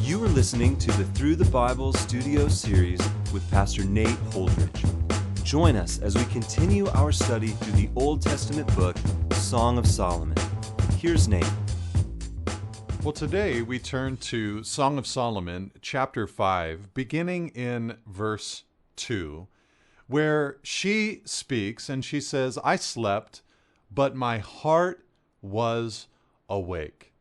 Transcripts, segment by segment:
You are listening to the Through the Bible studio series with Pastor Nate Holdridge. Join us as we continue our study through the Old Testament book, Song of Solomon. Here's Nate. Well, today we turn to Song of Solomon, chapter 5, beginning in verse 2, where she speaks and she says, "I slept, but my heart was awake."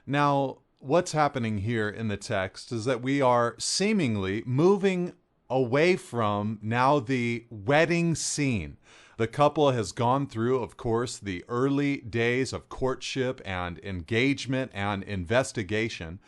Now, what's happening here in the text is that we are seemingly moving away from now the wedding scene. The couple has gone through, of course, the early days of courtship and engagement and investigation,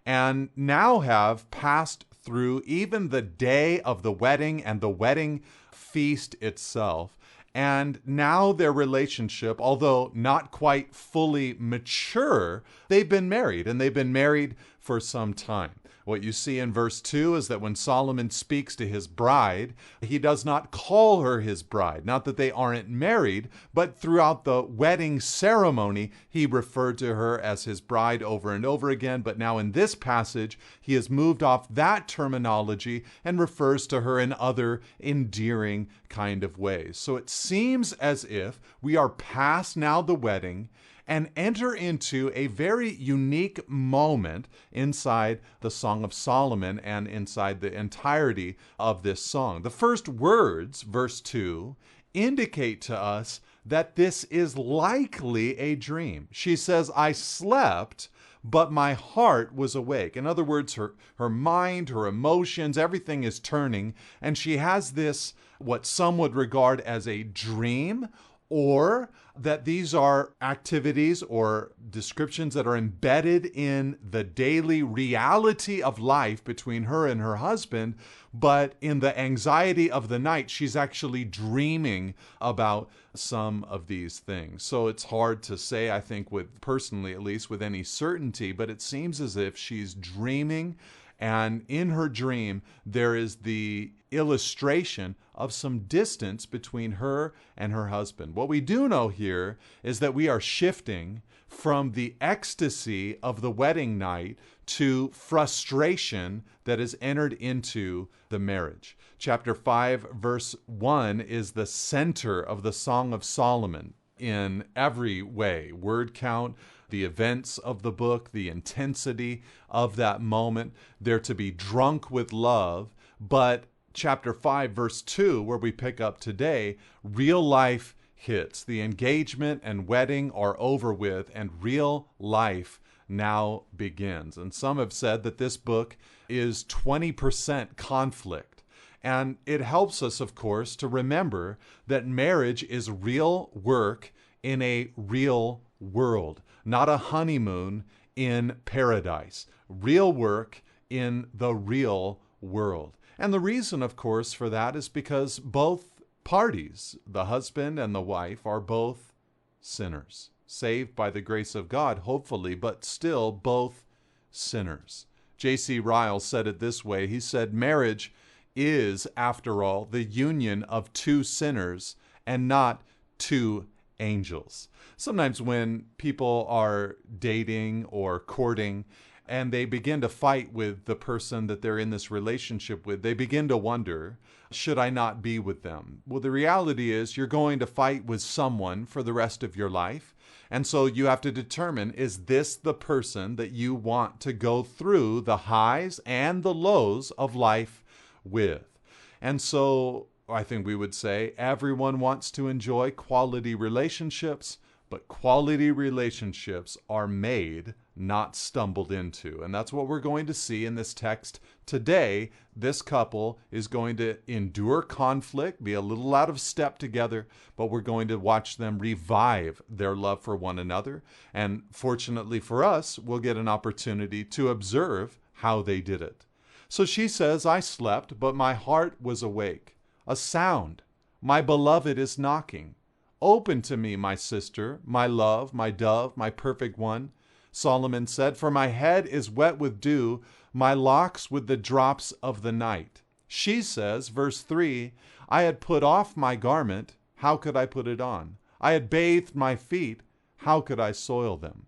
and now have passed through even the day of the wedding and the wedding feast itself. And now their relationship, although not quite fully mature, they've been married, and they've been married for some time. What you see in verse 2 is that when Solomon speaks to his bride, he does not call her his bride. Not that they aren't married, but throughout the wedding ceremony, he referred to her as his bride over and over again. But now in this passage, he has moved off that terminology and refers to her in other endearing kind of ways. So it seems as if we are past now the wedding and enter into a very unique moment inside the Song of Solomon and inside the entirety of this song. The first words, verse 2, indicate to us that this is likely a dream. She says, "I slept, but my heart was awake." In other words, her mind, her emotions, everything is turning, and she has this, what some would regard as a dream, or that these are activities or descriptions that are embedded in the daily reality of life between her and her husband, but in the anxiety of the night, she's actually dreaming about some of these things. So it's hard to say, I think, personally at least, with any certainty, but it seems as if she's dreaming, and in her dream, there is the illustration of some distance between her and her husband. What we do know here is that we are shifting from the ecstasy of the wedding night to frustration that has entered into the marriage. Chapter 5, verse 1 is the center of the Song of Solomon in every way. Word count, the events of the book, the intensity of that moment. They're to be drunk with love. But chapter 5, verse 2, where we pick up today, real life hits. The engagement and wedding are over with, and real life now begins. And some have said that this book is 20% conflict. And it helps us, of course, to remember that marriage is real work in a real world, not a honeymoon in paradise. Real work in the real world. And the reason, of course, for that is because both parties, the husband and the wife, are both sinners, saved by the grace of God, hopefully, but still both sinners. J.C. Ryle said it this way. He said, "Marriage is, after all, the union of two sinners and not two angels." Sometimes when people are dating or courting and they begin to fight with the person that they're in this relationship with, they begin to wonder, should I not be with them? Well, the reality is you're going to fight with someone for the rest of your life. And so you have to determine, is this the person that you want to go through the highs and the lows of life with? And so I think we would say everyone wants to enjoy quality relationships, but quality relationships are made, not stumbled into. And that's what we're going to see in this text today. This couple is going to endure conflict, be a little out of step together, but we're going to watch them revive their love for one another. And fortunately for us, we'll get an opportunity to observe how they did it. So she says, "I slept, but my heart was awake. A sound, my beloved is knocking. Open to me, my sister, my love, my dove, my perfect one." Solomon said, "For my head is wet with dew, my locks with the drops of the night." She says, verse 3, "I had put off my garment, how could I put it on? I had bathed my feet, how could I soil them?"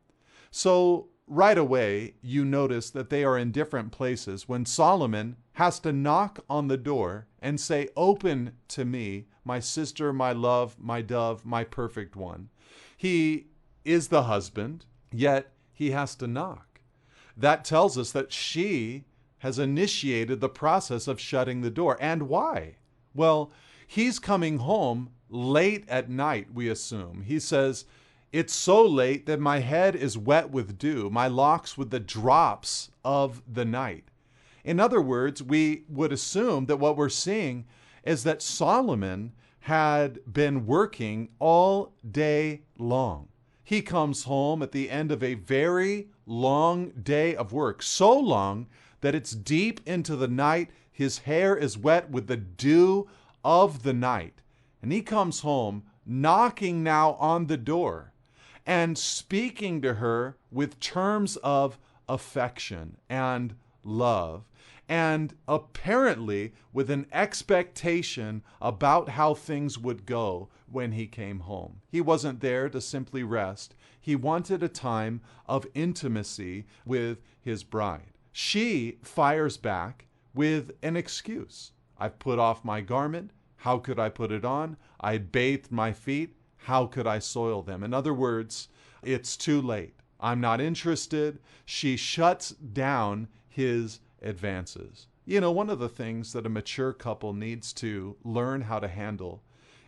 So right away, you notice that they are in different places when Solomon has to knock on the door and say, "Open to me, my sister, my love, my dove, my perfect one." He is the husband, yet he has to knock. That tells us that she has initiated the process of shutting the door. And why? Well, he's coming home late at night, we assume. He says, "It's so late that my head is wet with dew, my locks with the drops of the night." In other words, we would assume that what we're seeing is that Solomon had been working all day long. He comes home at the end of a very long day of work, so long that it's deep into the night. His hair is wet with the dew of the night. And he comes home knocking now on the door and speaking to her with terms of affection and love, and apparently with an expectation about how things would go when he came home. He wasn't there to simply rest. He wanted a time of intimacy with his bride. She fires back with an excuse. "I've put off my garment. How could I put it on? I bathed my feet. How could I soil them?" In other words, it's too late. I'm not interested. She shuts down his advances. You know, one of the things that a mature couple needs to learn how to handle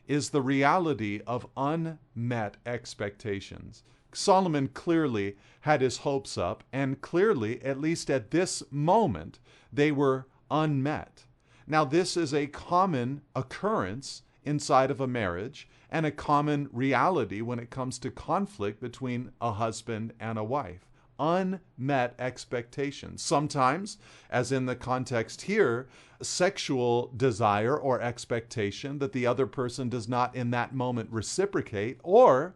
is the reality of unmet expectations. Solomon clearly had his hopes up, and clearly, at least at this moment, they were unmet. Now, this is a common occurrence inside of a marriage and a common reality when it comes to conflict between a husband and a wife. Unmet expectations. Sometimes, as in the context here, sexual desire or expectation that the other person does not in that moment reciprocate, or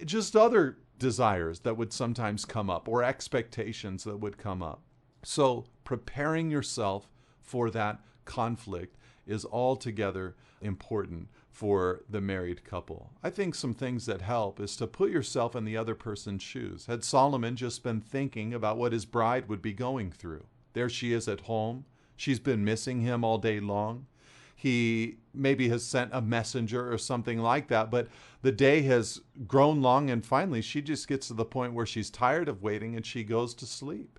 just other desires that would sometimes come up, or expectations that would come up. So preparing yourself for that conflict is altogether important for the married couple. I think some things that help is to put yourself in the other person's shoes. Had Solomon just been thinking about what his bride would be going through? There she is at home. She's been missing him all day long. He maybe has sent a messenger or something like that, but the day has grown long, and finally she just gets to the point where she's tired of waiting and she goes to sleep.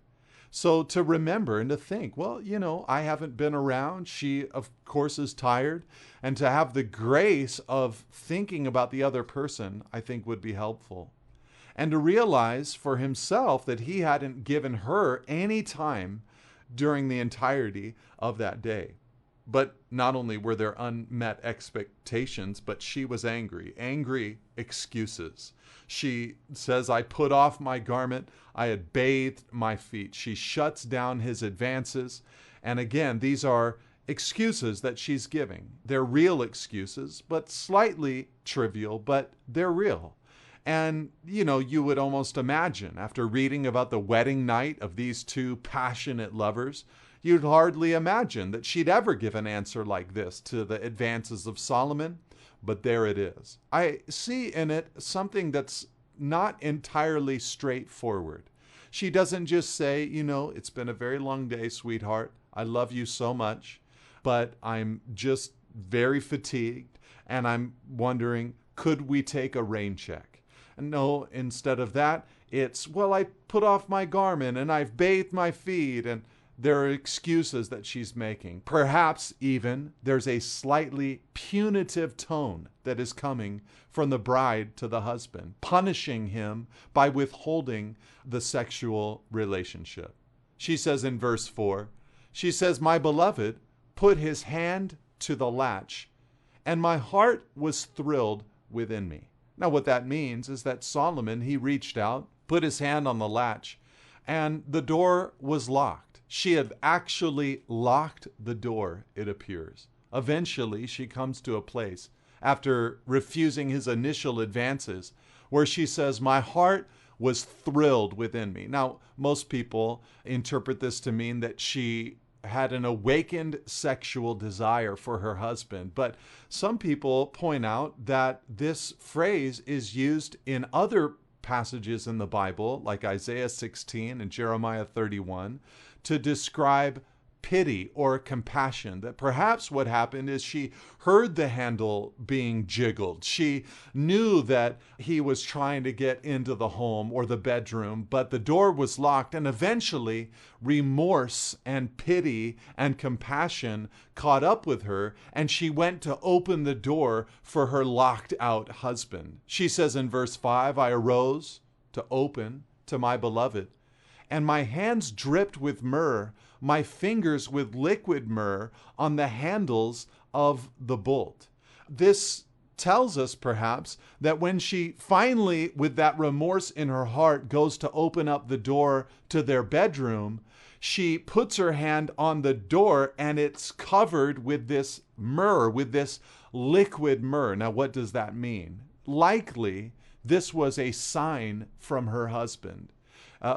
So to remember and to think, well, you know, I haven't been around. She, of course, is tired. And to have the grace of thinking about the other person, I think would be helpful. And to realize for himself that he hadn't given her any time during the entirety of that day. But not only were there unmet expectations, but she was angry. Angry excuses. She says, "I put off my garment. I had bathed my feet." She shuts down his advances. And again, these are excuses that she's giving. They're real excuses, but slightly trivial, but they're real. And, you know, you would almost imagine, after reading about the wedding night of these two passionate lovers, you'd hardly imagine that she'd ever give an answer like this to the advances of Solomon. But there it is. I see in it something that's not entirely straightforward. She doesn't just say, you know, "It's been a very long day, sweetheart. I love you so much, but I'm just very fatigued, and I'm wondering, could we take a rain check?" No, instead of that, it's, "Well, I put off my garment, and I've bathed my feet," and there are excuses that she's making. Perhaps even there's a slightly punitive tone that is coming from the bride to the husband, punishing him by withholding the sexual relationship. She says in verse 4, she says, "My beloved put his hand to the latch, and my heart was thrilled within me." Now what that means is that Solomon, he reached out, put his hand on the latch, and the door was locked. She had actually locked the door, it appears. Eventually, she comes to a place, after refusing his initial advances, where she says, "My heart was thrilled within me." Now, most people interpret this to mean that she had an awakened sexual desire for her husband. But some people point out that this phrase is used in other passages in the Bible, like Isaiah 16 and Jeremiah 31, to describe pity or compassion. That perhaps what happened is she heard the handle being jiggled. She knew that he was trying to get into the home or the bedroom, but the door was locked, and eventually remorse and pity and compassion caught up with her, and she went to open the door for her locked out husband. She says in verse 5, I arose to open to my beloved, and my hands dripped with myrrh, my fingers with liquid myrrh on the handles of the bolt. This tells us perhaps that when she finally, with that remorse in her heart, goes to open up the door to their bedroom, she puts her hand on the door and it's covered with this myrrh, with this liquid myrrh. Now, what does that mean? Likely, this was a sign from her husband.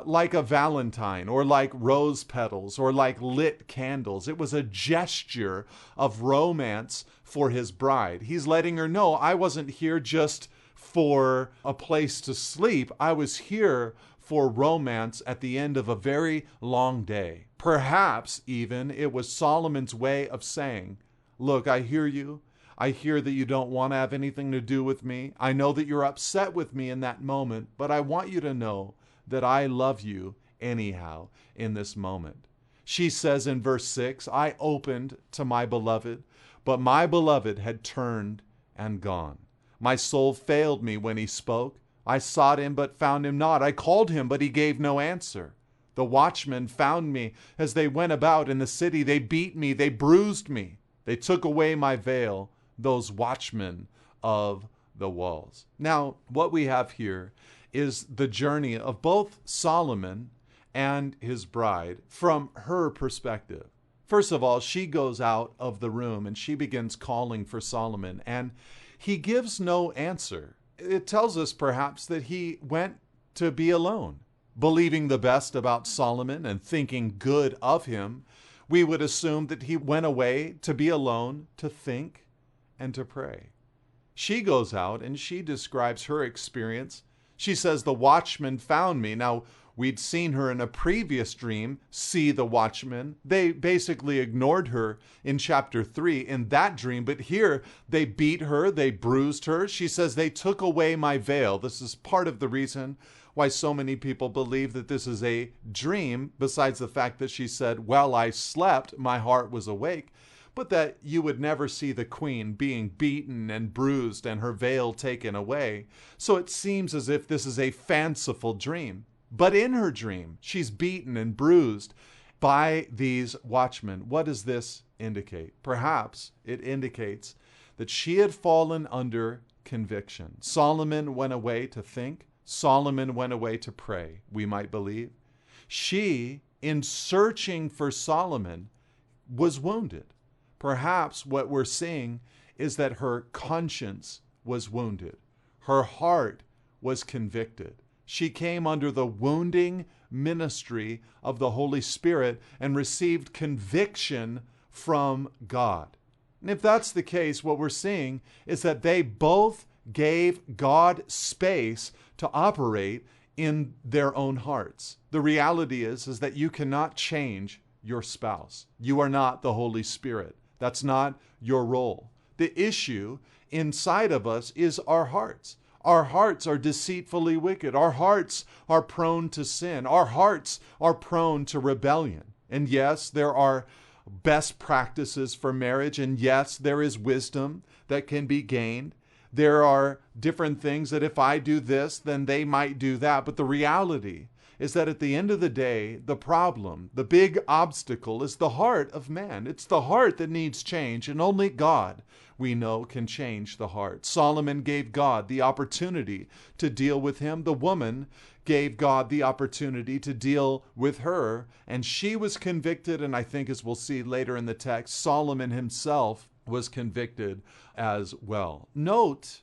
Like a valentine, or like rose petals, or like lit candles. It was a gesture of romance for his bride. He's letting her know, I wasn't here just for a place to sleep. I was here for romance at the end of a very long day. Perhaps even it was Solomon's way of saying, look, I hear you. I hear that you don't want to have anything to do with me. I know that you're upset with me in that moment, but I want you to know that I love you anyhow in this moment. She says in verse 6, I opened to my beloved, but my beloved had turned and gone. My soul failed me when he spoke. I sought him, but found him not. I called him, but he gave no answer. The watchmen found me as they went about in the city. They beat me, they bruised me. They took away my veil, those watchmen of the walls. Now, what we have here is the journey of both Solomon and his bride from her perspective. First of all, she goes out of the room and she begins calling for Solomon, and he gives no answer. It tells us perhaps that he went to be alone, believing the best about Solomon and thinking good of him. We would assume that he went away to be alone, to think and to pray. She goes out and she describes her experience. She says, the watchmen found me. Now, we'd seen her in a previous dream see the watchmen. They basically ignored her in chapter 3 in that dream, but here they beat her, they bruised her. She says, they took away my veil. This is part of the reason why so many people believe that this is a dream, besides the fact that she said, while I slept, my heart was awake. But that you would never see the queen being beaten and bruised and her veil taken away. So it seems as if this is a fanciful dream. But in her dream, she's beaten and bruised by these watchmen. What does this indicate? Perhaps it indicates that she had fallen under conviction. Solomon went away to think. Solomon went away to pray, we might believe. She, in searching for Solomon, was wounded. Perhaps what we're seeing is that her conscience was wounded. Her heart was convicted. She came under the wounding ministry of the Holy Spirit and received conviction from God. And if that's the case, what we're seeing is that they both gave God space to operate in their own hearts. The reality is that you cannot change your spouse. You are not the Holy Spirit. That's not your role. The issue inside of us is our hearts. Our hearts are deceitfully wicked. Our hearts are prone to sin. Our hearts are prone to rebellion. And yes, there are best practices for marriage. And yes, there is wisdom that can be gained. There are different things that if I do this, then they might do that. But the reality is that at the end of the day, the problem, the big obstacle is the heart of man. It's the heart that needs change, and only God, we know, can change the heart. Solomon gave God the opportunity to deal with him. The woman gave God the opportunity to deal with her, and she was convicted, and I think as we'll see later in the text, Solomon himself was convicted as well. Note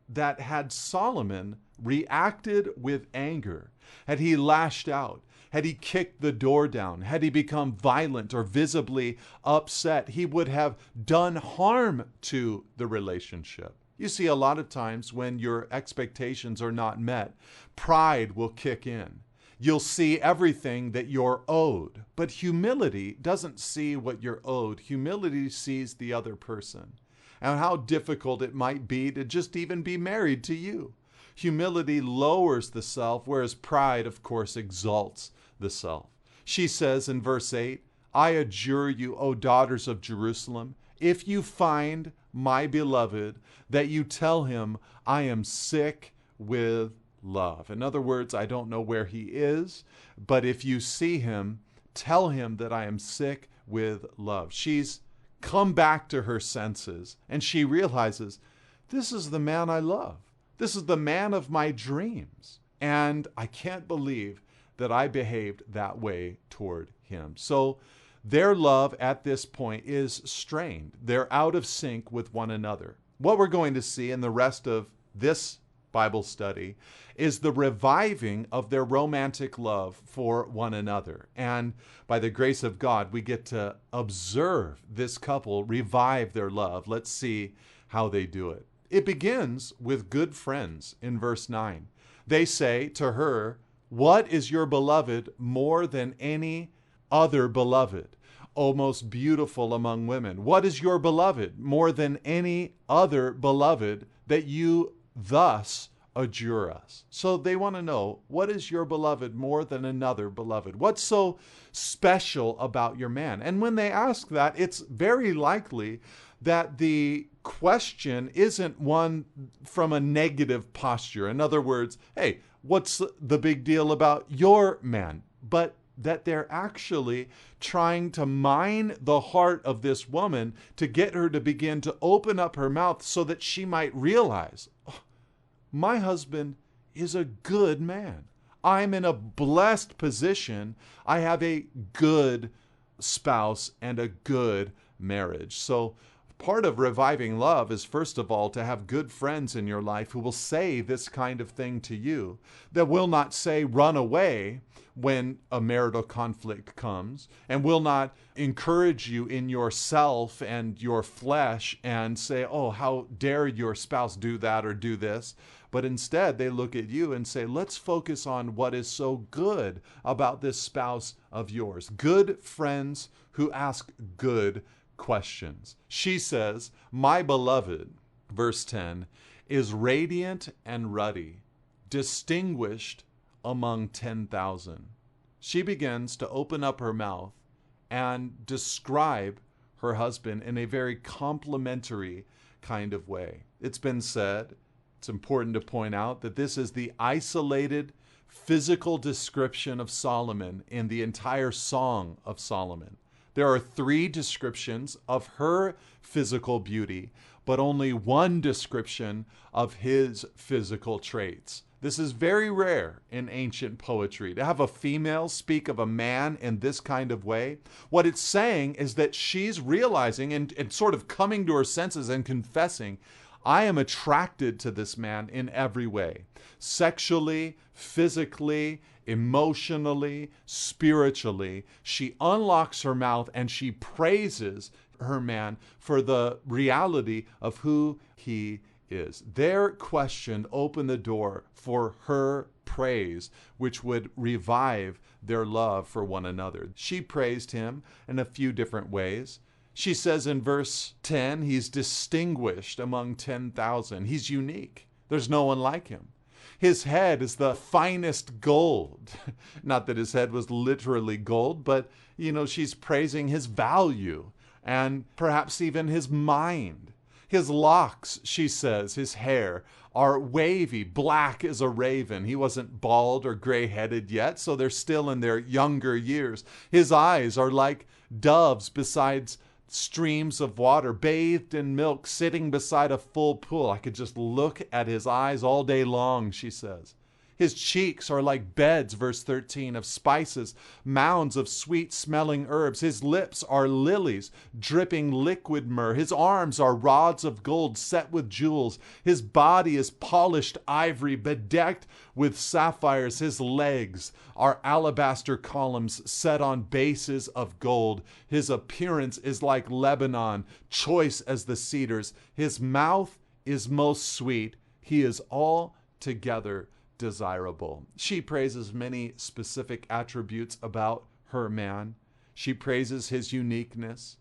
that had Solomon reacted with anger, had he lashed out, had he kicked the door down, had he become violent or visibly upset, he would have done harm to the relationship. You see, a lot of times when your expectations are not met, pride will kick in. You'll see everything that you're owed. But humility doesn't see what you're owed. Humility sees the other person and how difficult it might be to just even be married to you. Humility lowers the self, whereas pride, of course, exalts the self. She says in verse 8, I adjure you, O daughters of Jerusalem, if you find my beloved, that you tell him, I am sick with love. In other words, I don't know where he is, but if you see him, tell him that I am sick with love. She's come back to her senses, and she realizes, this is the man I love. This is the man of my dreams. And I can't believe that I behaved that way toward him. So their love at this point is strained. They're out of sync with one another. What we're going to see in the rest of this Bible study is the reviving of their romantic love for one another. And by the grace of God, we get to observe this couple revive their love. Let's see how they do it. It begins with good friends in verse 9. They say to her, what is your beloved more than any other beloved? O most beautiful among women. What is your beloved more than any other beloved that you thus adjure us? So they want to know, what is your beloved more than another beloved? What's so special about your man? And when they ask that, it's very likely that the question isn't one from a negative posture. In other words, hey, what's the big deal about your man? But that they're actually trying to mine the heart of this woman to get her to begin to open up her mouth so that she might realize, oh, my husband is a good man. I'm in a blessed position. I have a good spouse and a good marriage. So part of reviving love is, first of all, to have good friends in your life who will say this kind of thing to you, that will not say, run away when a marital conflict comes, and will not encourage you in yourself and your flesh and say, oh, how dare your spouse do that or do this. But instead, they look at you and say, let's focus on what is so good about this spouse of yours. Good friends who ask good questions. She says, my beloved, verse 10, is radiant and ruddy, distinguished among 10,000. She begins to open up her mouth and describe her husband in a very complimentary kind of way. It's been said, it's important to point out that this is the isolated physical description of Solomon in the entire Song of Solomon. There are 3 descriptions of her physical beauty, but only 1 description of his physical traits. This is very rare in ancient poetry, to have a female speak of a man in this kind of way. What it's saying is that she's realizing and sort of coming to her senses and confessing, I am attracted to this man in every way, sexually, physically, emotionally, spiritually. She unlocks her mouth and she praises her man for the reality of who he is. Their question opened the door for her praise, which would revive their love for one another. She praised him in a few different ways. She says in verse 10, he's distinguished among 10,000. He's unique. There's no one like him. His head is the finest gold. Not that his head was literally gold, but, she's praising his value and perhaps even his mind. His locks, she says, his hair, are wavy, black as a raven. He wasn't bald or gray-headed yet, so they're still in their younger years. His eyes are like doves beside streams of water, bathed in milk, sitting beside a full pool. I could just look at his eyes all day long, she says. His cheeks are like beds, verse 13, of spices, mounds of sweet-smelling herbs. His lips are lilies, dripping liquid myrrh. His arms are rods of gold set with jewels. His body is polished ivory, bedecked with sapphires. His legs are alabaster columns set on bases of gold. His appearance is like Lebanon, choice as the cedars. His mouth is most sweet. He is altogether desirable. She praises many specific attributes about her man. She praises his uniqueness.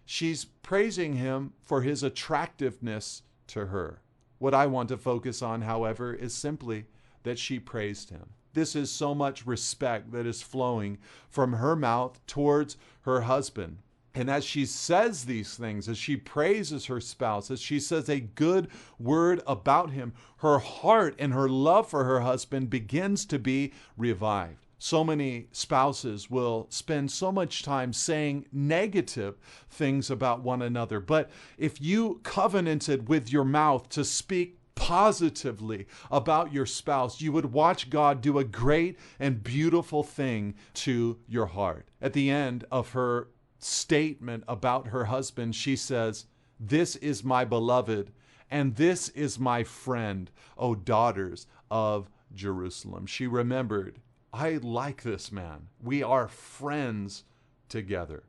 She's praising him for his attractiveness to her. What I want to focus on, however, is simply that she praised him. This is so much respect that is flowing from her mouth towards her husband. And as she says these things, as she praises her spouse, as she says a good word about him, her heart and her love for her husband begins to be revived. So many spouses will spend so much time saying negative things about one another. But if you covenanted with your mouth to speak positively about your spouse, you would watch God do a great and beautiful thing to your heart. At the end of her statement about her husband, she says, "This is my beloved, and this is my friend, O daughters of Jerusalem." She remembered, I like this man. We are friends together.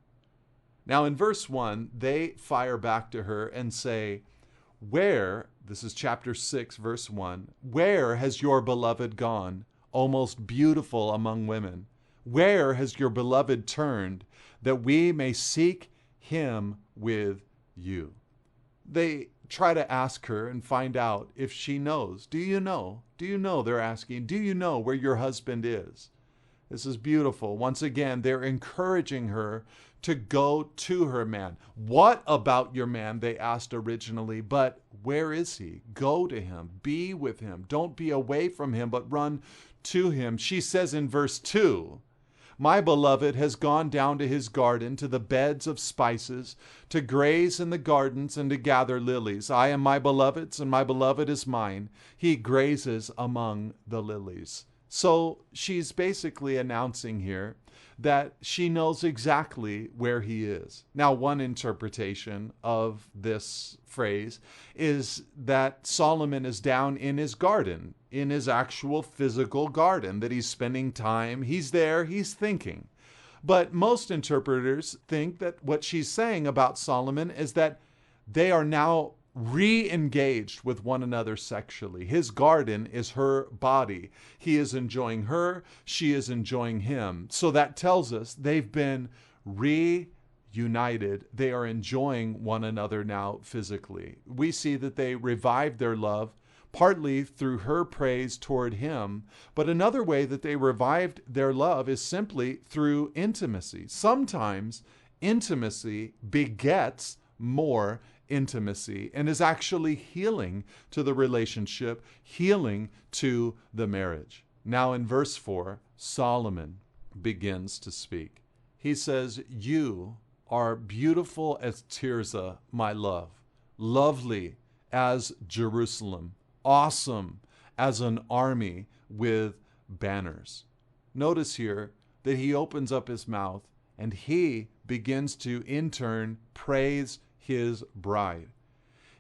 Now in verse 1, they fire back to her and say, "Where," this is chapter 6, verse 1, "where has your beloved gone, O most beautiful among women? Where has your beloved turned, that we may seek him with you?" They try to ask her and find out if she knows. Do you know? Do you know, they're asking, do you know where your husband is? This is beautiful. Once again, they're encouraging her to go to her man. What about your man, they asked originally, but where is he? Go to him. Be with him. Don't be away from him, but run to him. She says in verse 2, "My beloved has gone down to his garden, to the beds of spices, to graze in the gardens and to gather lilies. I am my beloved's, and my beloved is mine. He grazes among the lilies." So she's basically announcing here that she knows exactly where he is. Now, one interpretation of this phrase is that Solomon is down in his garden, in his actual physical garden, that he's spending time. He's there, he's thinking. But most interpreters think that what she's saying about Solomon is that they are now re-engaged with one another sexually. His garden is her body. He is enjoying her. She is enjoying him. So that tells us they've been reunited. They are enjoying one another now physically. We see that they revived their love partly through her praise toward him, but another way that they revived their love is simply through intimacy. Sometimes intimacy begets more intimacy and is actually healing to the relationship, healing to the marriage. Now in verse 4, Solomon begins to speak. He says, "You are beautiful as Tirzah, my love, lovely as Jerusalem, awesome as an army with banners." Notice here that he opens up his mouth and he begins to in turn praise his bride.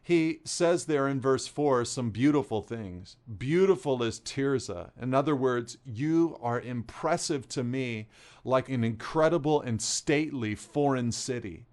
He says there in verse 4 some beautiful things. Beautiful as Tirzah. In other words, you are impressive to me like an incredible and stately foreign city.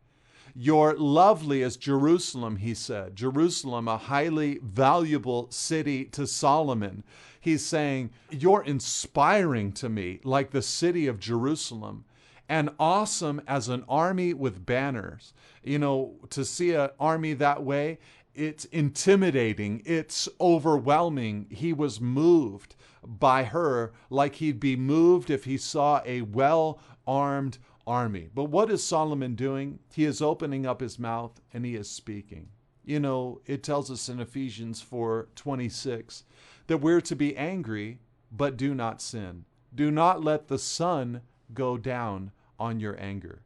You're lovely as Jerusalem, he said. Jerusalem, a highly valuable city to Solomon. He's saying, you're inspiring to me like the city of Jerusalem. And awesome as an army with banners. You know, to see an army that way, it's intimidating, it's overwhelming. He was moved by her like he'd be moved if he saw a well-armed army. But what is Solomon doing? He is opening up his mouth and he is speaking. You know, it tells us in Ephesians 4:26 that we're to be angry, but do not sin. Do not let the sun go down on your anger.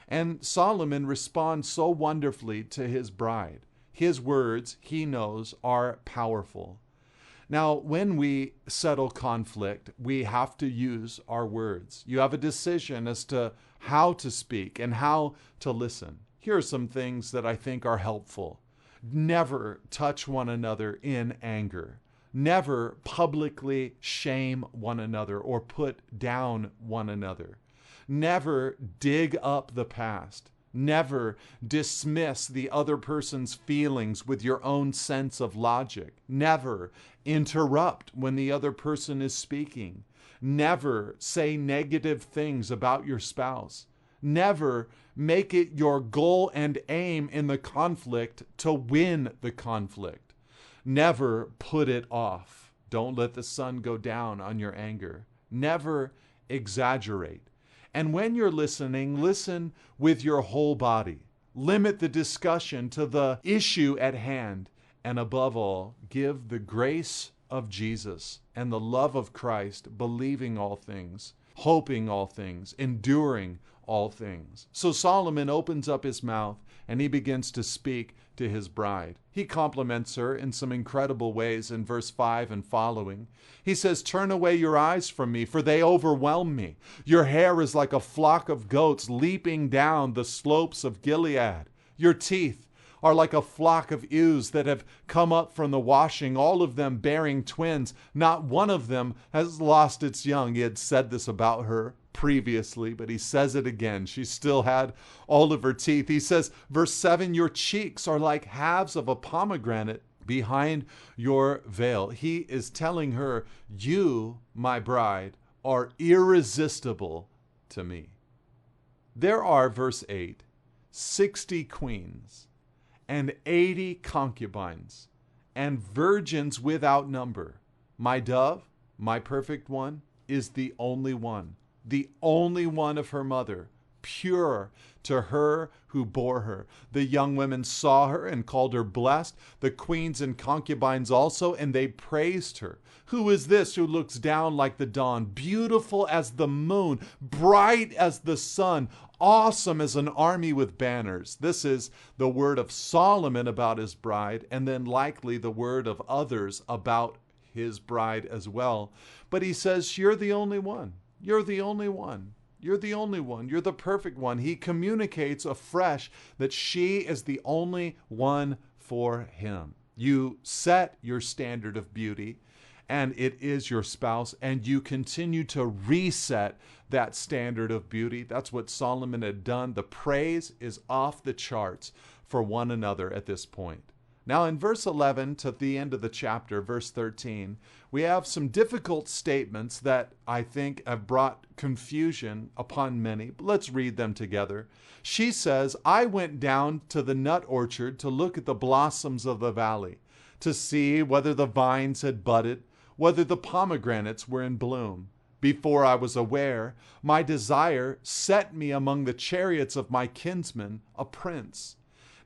And Solomon responds so wonderfully to his bride. His words, he knows, are powerful. Now, when we settle conflict, we have to use our words. You have a decision as to how to speak and how to listen. Here are some things that I think are helpful. Never touch one another in anger. Never publicly shame one another or put down one another. Never dig up the past. Never dismiss the other person's feelings with your own sense of logic. Never interrupt when the other person is speaking. Never say negative things about your spouse. Never make it your goal and aim in the conflict to win the conflict. Never put it off. Don't let the sun go down on your anger. Never exaggerate. And when you're listening, listen with your whole body. Limit the discussion to the issue at hand. And above all, give the grace of Jesus and the love of Christ, believing all things, hoping all things, enduring all things. So Solomon opens up his mouth and he begins to speak to his bride. He compliments her in some incredible ways in verse 5 and following. He says, "Turn away your eyes from me, for they overwhelm me. Your hair is like a flock of goats leaping down the slopes of Gilead. Your teeth are like a flock of ewes that have come up from the washing, all of them bearing twins. Not one of them has lost its young." He had said this about her previously, but he says it again. She still had all of her teeth. He says, verse 7, "Your cheeks are like halves of a pomegranate behind your veil." He is telling her, "You, my bride, are irresistible to me." There are, verse 8, 60 queens and 80 concubines and virgins without number. My dove, my perfect one, is the only one of her mother, pure to her who bore her. The young women saw her and called her blessed, the queens and concubines also, and they praised her. Who is this who looks down like the dawn, beautiful as the moon, bright as the sun, awesome as an army with banners? This is the word of Solomon about his bride, and then likely the word of others about his bride as well. But he says, you're the only one. You're the only one. You're the only one. You're the perfect one. He communicates afresh that she is the only one for him. You set your standard of beauty, and it is your spouse, and you continue to reset that standard of beauty. That's what Solomon had done. The praise is off the charts for one another at this point. Now in verse 11 to the end of the chapter, verse 13, we have some difficult statements that I think have brought confusion upon many. But let's read them together. She says, "I went down to the nut orchard to look at the blossoms of the valley, to see whether the vines had budded, whether the pomegranates were in bloom. Before I was aware, my desire set me among the chariots of my kinsman, a prince."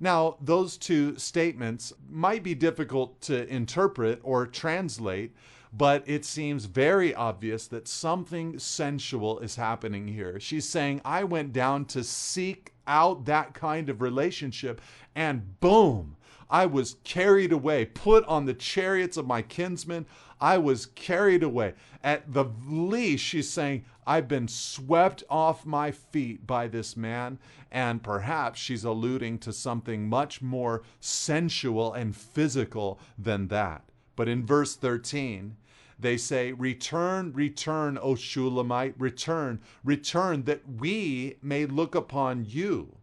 Now, those two statements might be difficult to interpret or translate, but it seems very obvious that something sensual is happening here. She's saying, I went down to seek out that kind of relationship, and boom, I was carried away, put on the chariots of my kinsmen. I was carried away. At the least, she's saying, I've been swept off my feet by this man. And perhaps she's alluding to something much more sensual and physical than that. But in verse 13, they say, "Return, return, O Shulamite, return, return, that we may look upon you."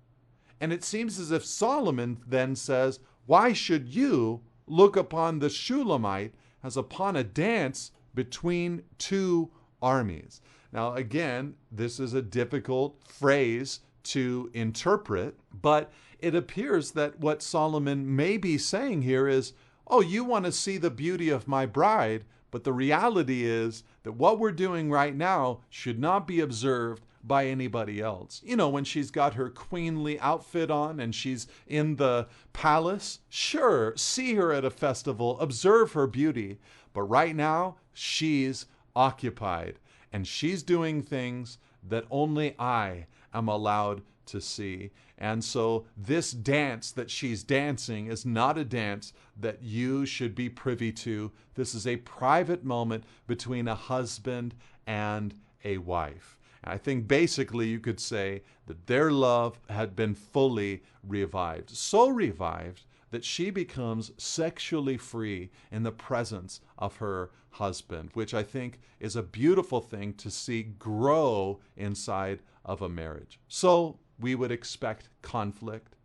And it seems as if Solomon then says, why should you look upon the Shulamite as upon a dance between two armies? Now, again, this is a difficult phrase to interpret, but it appears that what Solomon may be saying here is, oh, you want to see the beauty of my bride, but the reality is that what we're doing right now should not be observed by anybody else. You know, when she's got her queenly outfit on and she's in the palace, sure, see her at a festival, observe her beauty. But right now, she's occupied and she's doing things that only I am allowed to see. And so this dance that she's dancing is not a dance that you should be privy to. This is a private moment between a husband and a wife. I think basically you could say that their love had been fully revived. So revived that she becomes sexually free in the presence of her husband, which I think is a beautiful thing to see grow inside of a marriage. So we would expect conflict.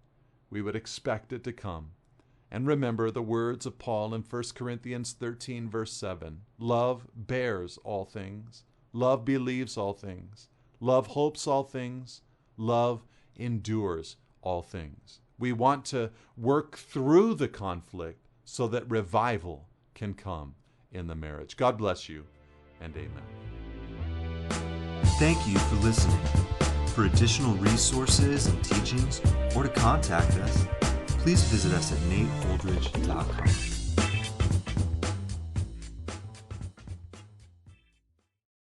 We would expect it to come. And remember the words of Paul in 1 Corinthians 13, verse 7. Love bears all things. Love believes all things. Love hopes all things. Love endures all things. We want to work through the conflict so that revival can come in the marriage. God bless you, and amen. Thank you for listening. For additional resources and teachings, or to contact us, please visit us at nateholdridge.com.